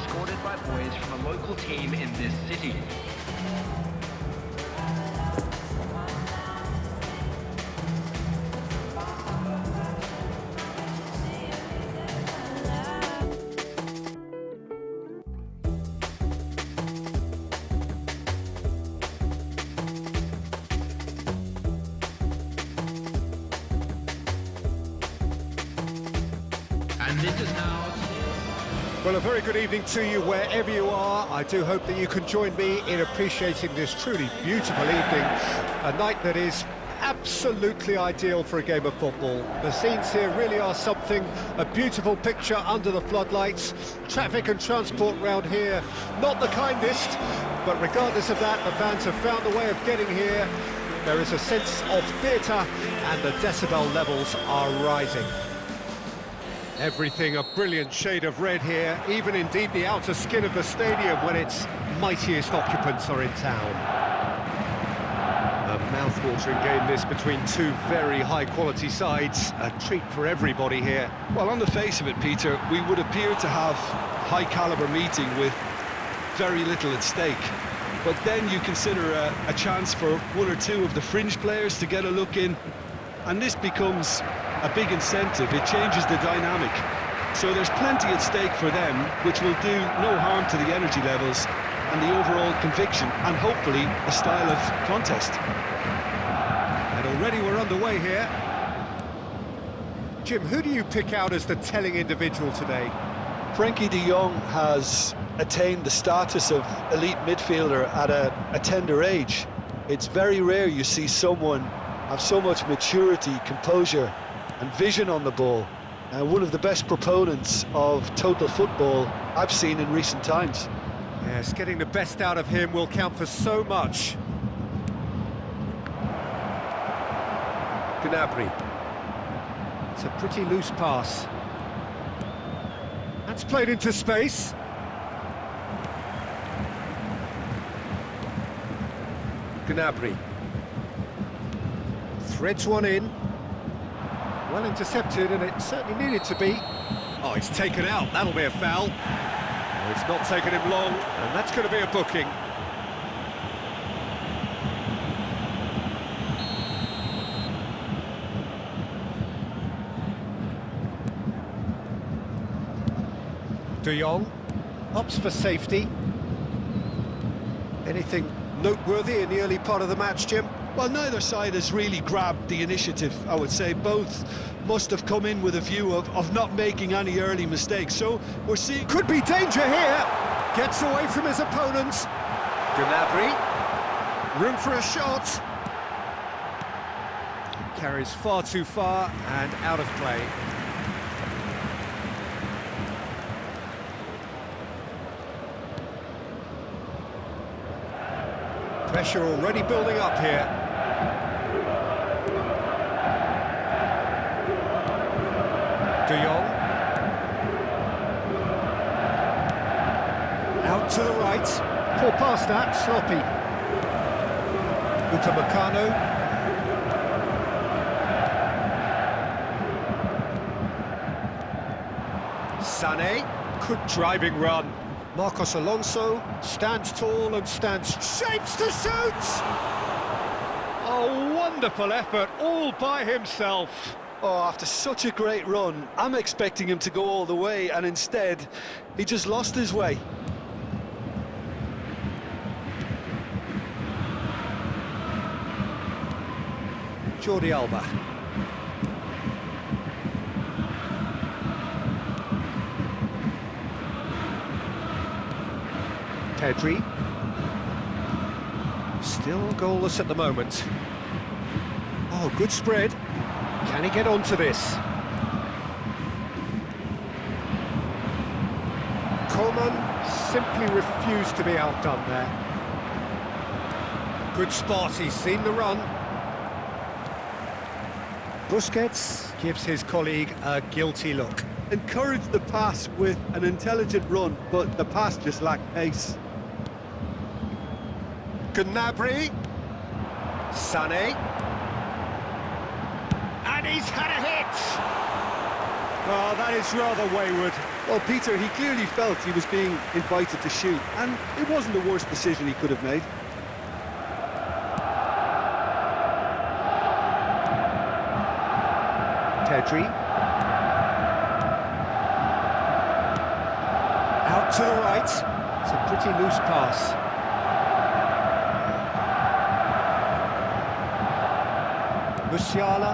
escorted by boys from a local team in this city. And this is now... Well, a very good evening to you wherever you are. I do hope that you can join me in appreciating this truly beautiful evening, a night that is absolutely ideal for a game of football. The scenes here really are something, a beautiful picture under the floodlights. Traffic and transport round here, not the kindest, but regardless of that, the fans have found a way of getting here. There is a sense of theatre and the decibel levels are rising. Everything a brilliant shade of red here, even indeed the outer skin of the stadium when its mightiest occupants are in town. A mouth-watering game this between two very high-quality sides, a treat for everybody here. Well, on the face of it, Peter, we would appear to have high-caliber meeting with very little at stake. But then you consider a chance for one or two of the fringe players to get a look in, and this becomes a big incentive. It changes the dynamic. So there's plenty at stake for them, which will do no harm to the energy levels and the overall conviction, and hopefully a style of contest. And already we're underway here. Jim, who do you pick out as the telling individual today? Frenkie de Jong has attained the status of elite midfielder at a tender age. It's very rare you see someone have so much maturity, composure and vision on the ball. One of the best proponents of total football I've seen in recent times. Yes, getting the best out of him will count for so much. Gnabry. It's a pretty loose pass. That's played into space. Gnabry. Threads one in. Well intercepted, and it certainly needed to be. Oh, he's taken out. That'll be a foul. Oh, it's not taken him long, and that's going to be a booking. De Jong opts for safety. Anything noteworthy in the early part of the match, Jim? Well, neither side has really grabbed the initiative, I would say. Both must have come in with a view of not making any early mistakes. So we're seeing... Could be danger here! Gets away from his opponent. Gnabry. Room for a shot. Carries far too far and out of play. Pressure already building up here. De Jong. Out to the right. Poor pass that, sloppy. Upamecano. Sané. Good driving run. Marcos Alonso stands tall and stands, shapes to shoot! A wonderful effort, all by himself. Oh, after such a great run, I'm expecting him to go all the way, and instead, he just lost his way. Jordi Alba. Pedri. Still goalless at the moment. Oh, good spread. Can he get onto this? Coleman simply refused to be outdone there. Good spot, he's seen the run. Busquets gives his colleague a guilty look. Encouraged the pass with an intelligent run, but the pass just lacked pace. Gnabry. Sané. And he's had a hit! Well, that is rather wayward. Well, Peter, he clearly felt he was being invited to shoot, and it wasn't the worst decision he could have made. Pedri. Out to the right. It's a pretty loose pass. Musiala.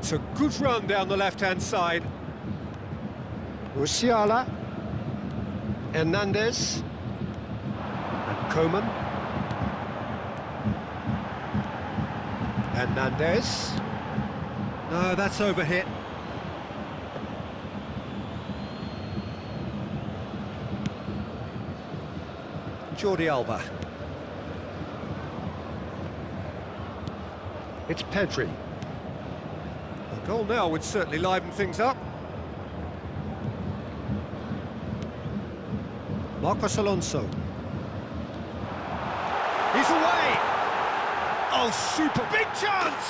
It's a good run down the left-hand side. Musiala. Hernandez. And Coman. Hernandez. No, that's overhit. Jordi Alba. It's Pedri. A goal now would certainly liven things up. Marcos Alonso. He's away! Oh, super big chance!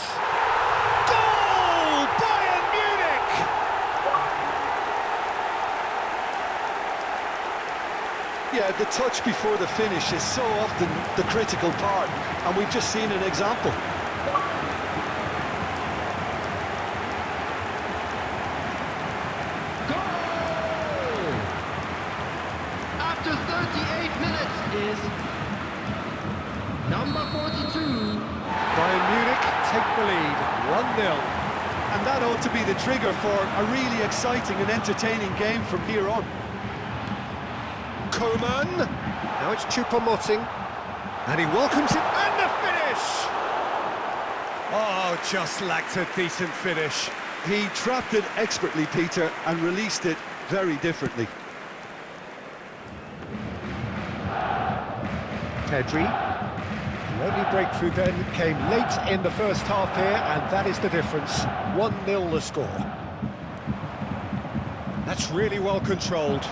Goal! Bayern Munich! Yeah, the touch before the finish is so often the critical part, and we've just seen an example. Goal! After 38 minutes is number 42. Bayern Munich take the lead, 1-0. And that ought to be the trigger for a really exciting and entertaining game from here on. Coman. Now it's Choupo-Moting. And he welcomes it. And the finish! Oh, just lacked a decent finish. He trapped it expertly, Peter, and released it very differently. Pedri. The only breakthrough then came late in the first half here, and that is the difference. 1-0 the score. That's really well controlled.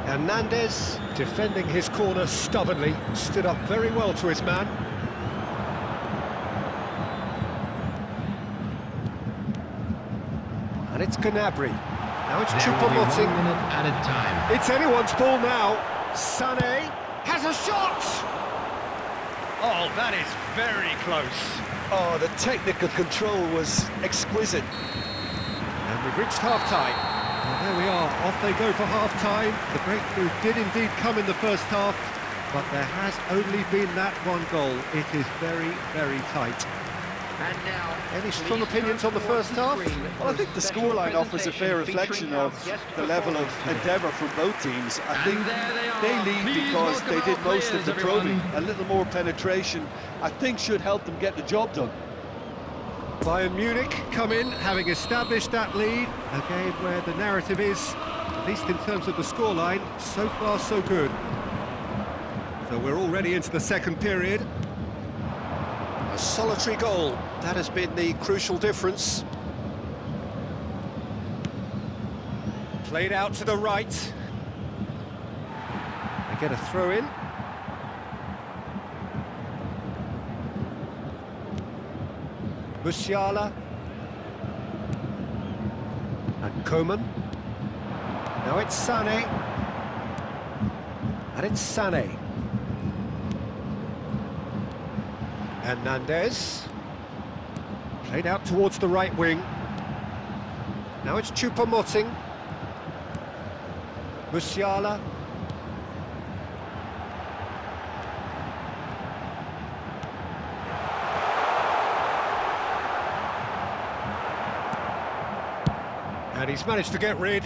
Hernandez, defending his corner stubbornly, stood up very well to his man. And it's Gnabry. Now it's Choupo-Moting. 1 minute at a time. It's anyone's ball now. Sané has a shot! Oh, that is very close. Oh, the technical control was exquisite. And we've reached half-time. Well, there we are, off they go for half-time. The breakthrough did indeed come in the first half, but there has only been that one goal. It is very, very tight. And now, Any strong opinions on the first half? Well, I think the scoreline offers a fair reflection of the level of endeavour from both teams. I think they lead because they did most of the probing. A little more penetration, I think, should help them get the job done. Bayern Munich come in, having established that lead. A game where the narrative is, at least in terms of the scoreline, so far so good. So we're already into the second period. A solitary goal, that has been the crucial difference. Played out to the right. They get a throw in. Musiala. And Coman. Now it's Sané. And it's Sané. Hernandez. Played out towards the right wing. Now it's Choupo-Moting. Musiala. And he's managed to get rid.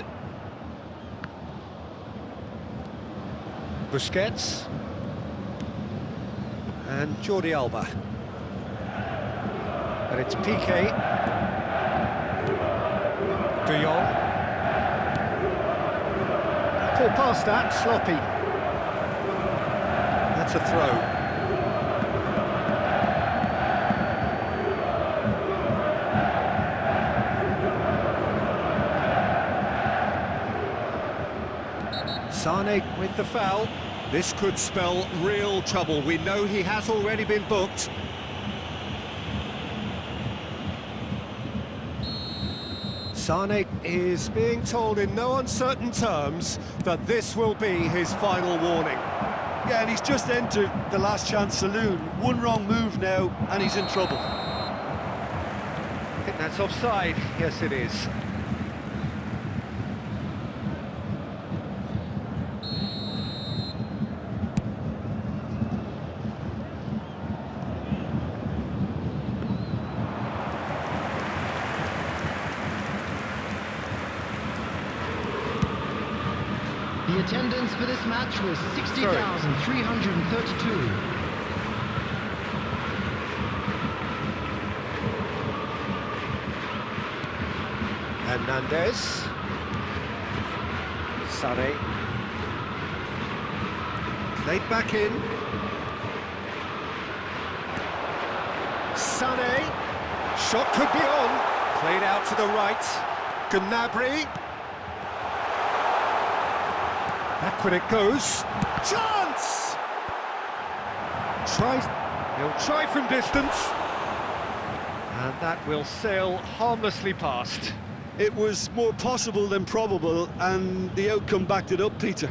Busquets. And Jordi Alba. And it's Piqué. De Jong. Poor pass that, sloppy. That's a throw. Sané with the foul. This could spell real trouble. We know he has already been booked. Sane is being told in no uncertain terms that this will be his final warning. Yeah, and he's just entered the last chance saloon. One wrong move now, and he's in trouble. I think that's offside. Yes, it is. The attendance for this match was 60,332. Hernandez. Sane. Played back in. Sane. Shot could be on. Played out to the right. Gnabry. Backward it goes. Chance! He'll try from distance. And that will sail harmlessly past. It was more possible than probable, and the outcome backed it up, Peter.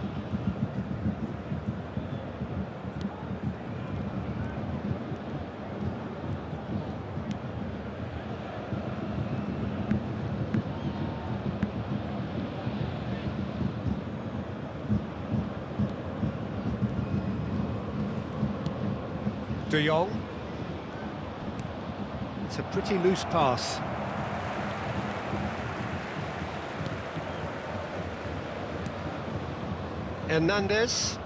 De Jong. It's a pretty loose pass. Hernandez.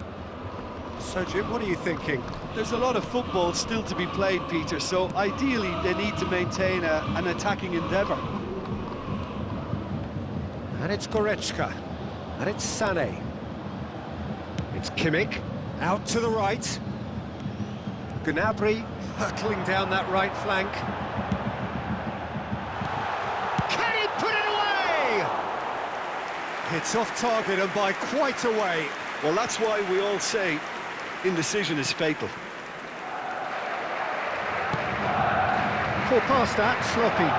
So, Jim, what are you thinking? There's a lot of football still to be played, Peter, so ideally they need to maintain an attacking endeavour. And it's Goretzka. And it's Sané. It's Kimmich. Out to the right. Gnabry hurtling down that right flank. Can he put it away? It's off target and by quite a way. Well, that's why we all say indecision is fatal. Poor pass that, sloppy.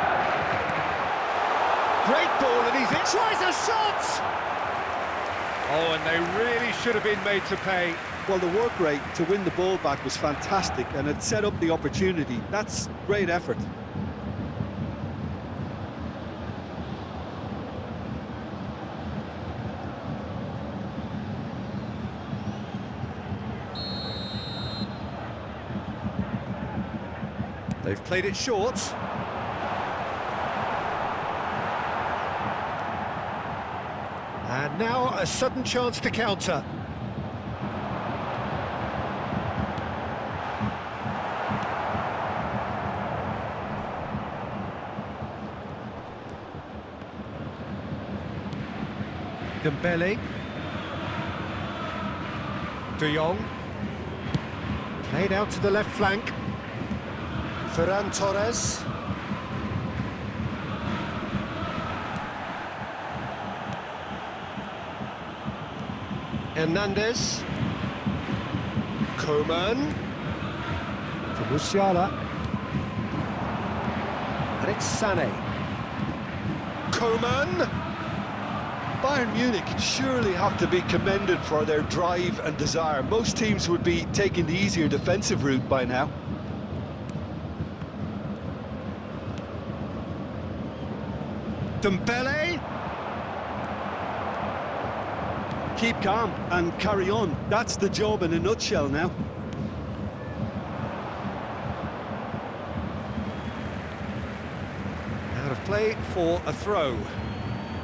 Great ball and he's in. Tries a shot! Oh, and they really should have been made to pay. Well, the work rate to win the ball back was fantastic, and it set up the opportunity. That's great effort. They've played it short. And now a sudden chance to counter. Dembele. De Jong. Played out to the left flank. Ferran Torres. Hernandez. Coman. To Musiala. And it's Sané. Coman. Bayern Munich surely have to be commended for their drive and desire. Most teams would be taking the easier defensive route by now. Dembele. Keep calm and carry on. That's the job in a nutshell now. Out of play for a throw.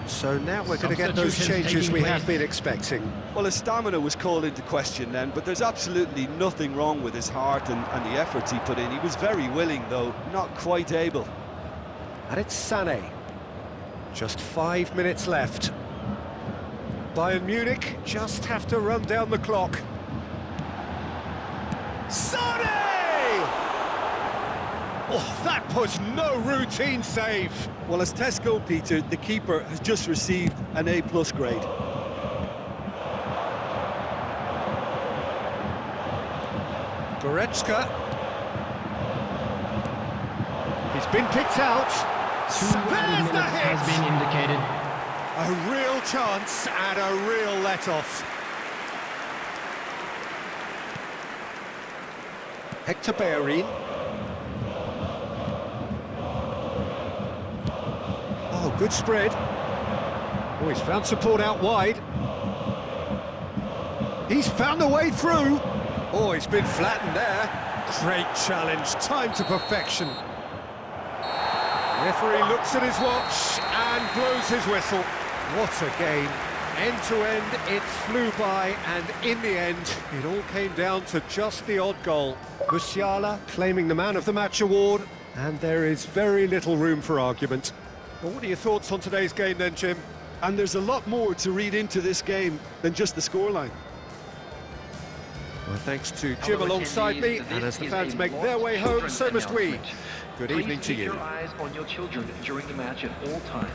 So now we're going to get those changes we have been expecting. Well, his stamina was called into question then, but there's absolutely nothing wrong with his heart and the efforts he put in. He was very willing, though, not quite able. And it's Sané. Just 5 minutes left. Bayern Munich just have to run down the clock. Sané! Oh, that was no routine save. Well, as Tesco, Peter, the keeper has just received an A+ grade. Goretzka. He's been picked out. 2 added There's the minutes has hit! been indicated. A real chance and a real let-off. Hector Bellerin. Oh, good spread. Oh, he's found support out wide. He's found a way through. Oh, he's been flattened there. Great challenge, time to perfection. Referee looks at his watch and blows his whistle. What a game. End to end, it flew by, and in the end, it all came down to just the odd goal. Musiala claiming the Man of the Match award, and there is very little room for argument. Well, what are your thoughts on today's game then, Jim? And there's a lot more to read into this game than just the scoreline. Well, thanks to Jim alongside me, and as the fans make their way home, so must we. Good evening to you. Keep your eyes on your children during the match at all times.